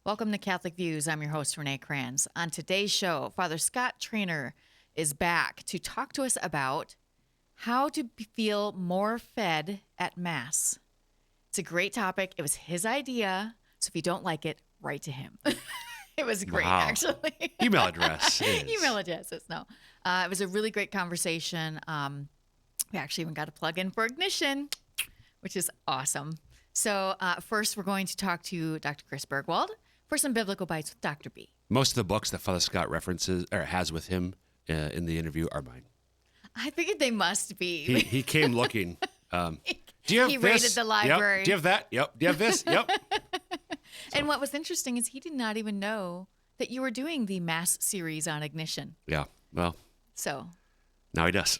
Welcome to Catholic Views. I'm your host, Renee Kranz. On today's show, Father Scott Trainer is back to talk to us about how to feel more fed at Mass. It's a great topic. It was his idea, so if you don't like it, write to him. It was great, actually. Email address is. Email address is no. It was a really great conversation. We actually even got a plug in for Ignition, which is awesome. So first, we're going to talk to Dr. Chris Bergwald for some biblical bites with Dr. B. Most of the books that Father Scott references or has with him in the interview are mine. I figured they must be. He came looking. Do you have he this? raided the library. Yep. Do you have that? Yep. Do you have this? Yep. And what was interesting is he did not even know that you were doing the Mass series on Ignition. Yeah. Well. So. Now he does.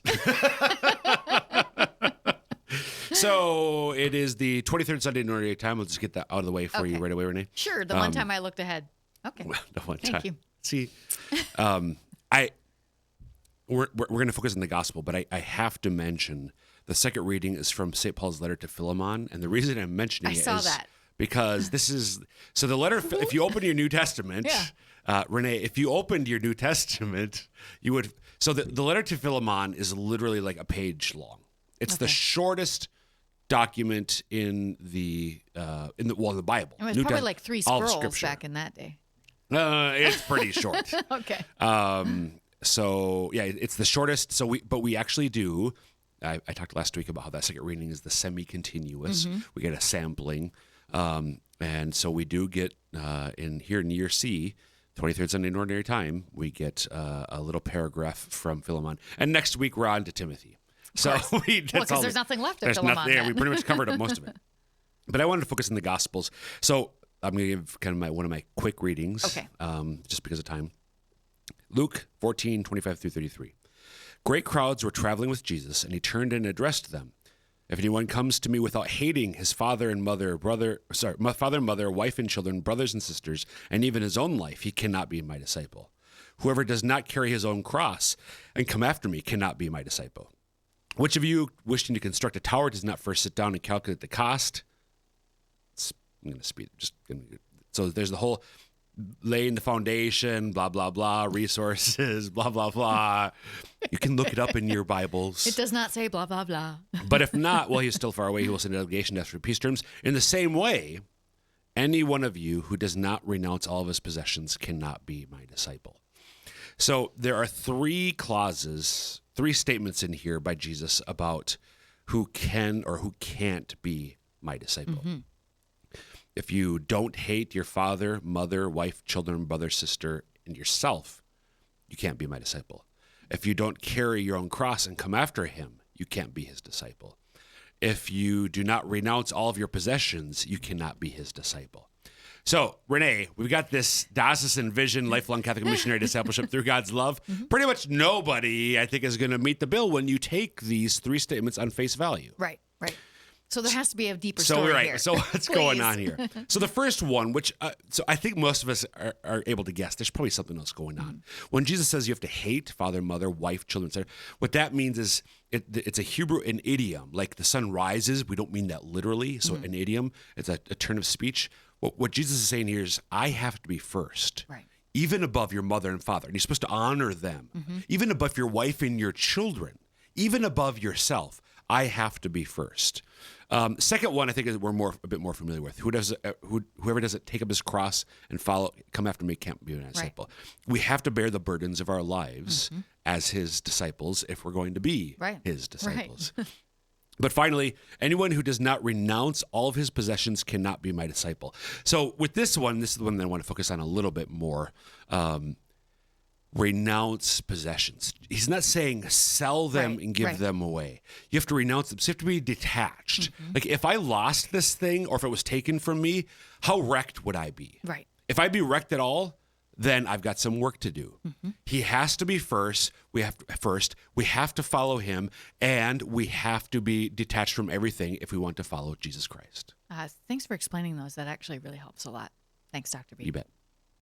So it is the 23rd Sunday in Ordinary Time. We'll just get that out of the way for you right away, Renee. Sure. The one time I looked ahead. Okay. The one time. Thank you. See, we're going to focus on the gospel, but I have to mention the second reading is from St. Paul's letter to Philemon. And the reason I'm mentioning it is because this is, so the letter, if you open your New Testament, Renee, if you opened your New Testament, you would, so the letter to Philemon is literally like a page long. It's the shortest document in the Bible. It was probably like 3 scrolls back in that day. It's pretty short. Okay. So yeah, it's the shortest. So we actually do. I talked last week about how that second reading is the semi-continuous. Mm-hmm. We get a sampling, and so we do get in year C, 23rd Sunday in Ordinary Time, we get a little paragraph from Philemon, and next week we're on to Timothy. So because there's nothing left of Philemon. Yeah, we pretty much covered up most of it. But I wanted to focus on the Gospels. So I'm going to give kind of one of my quick readings, just because of time. Luke 14:25 through 33. Great crowds were traveling with Jesus, and he turned and addressed them. If anyone comes to me without hating his father and mother, wife and children, brothers and sisters, and even his own life, he cannot be my disciple. Whoever does not carry his own cross and come after me cannot be my disciple. Which of you, wishing to construct a tower, does not first sit down and calculate the cost? I'm going to speed. So there's the whole laying the foundation, blah, blah, blah, resources, blah, blah, blah. You can look it up in your Bibles. It does not say blah, blah, blah. But if not, well, he's still far away. He will send a delegation to ask for peace terms. In the same way, any one of you who does not renounce all of his possessions cannot be my disciple. So there are 3 statements in here by Jesus about who can or who can't be my disciple. Mm-hmm. If you don't hate your father, mother, wife, children, brother, sister, and yourself, you can't be my disciple. If you don't carry your own cross and come after him, you can't be his disciple. If you do not renounce all of your possessions, you cannot be his disciple. So, Renee, we've got this diocesan vision, lifelong Catholic missionary discipleship through God's love. Mm-hmm. Pretty much nobody, I think, is going to meet the bill when you take these 3 statements on face value. Right. So there has to be a deeper story here. So what's going on here? So the first one, which so I think most of us are able to guess, there's probably something else going on. Mm-hmm. When Jesus says you have to hate father, mother, wife, children, etc., what that means is it's a Hebrew, an idiom. Like the sun rises, we don't mean that literally. So an idiom, it's a turn of speech. What Jesus is saying here is, I have to be first, right, even above your mother and father. And you're supposed to honor them, even above your wife and your children, even above yourself. I have to be first. Second one, I think is we're a bit more familiar with. Whoever doesn't take up his cross and come after me can't be a disciple. Right. We have to bear the burdens of our lives as his disciples if we're going to be his disciples. Right. But finally, anyone who does not renounce all of his possessions cannot be my disciple. So with this is the one that I want to focus on a little bit more. Renounce possessions. He's not saying sell them and give them away. You have to renounce them. So you have to be detached. Mm-hmm. Like if I lost this thing or if it was taken from me, how wrecked would I be? Right. If I'd be wrecked at all, then I've got some work to do. Mm-hmm. He has to be first. We have to follow him, and we have to be detached from everything if we want to follow Jesus Christ. Thanks for explaining those. That actually really helps a lot. Thanks, Dr. B. You bet.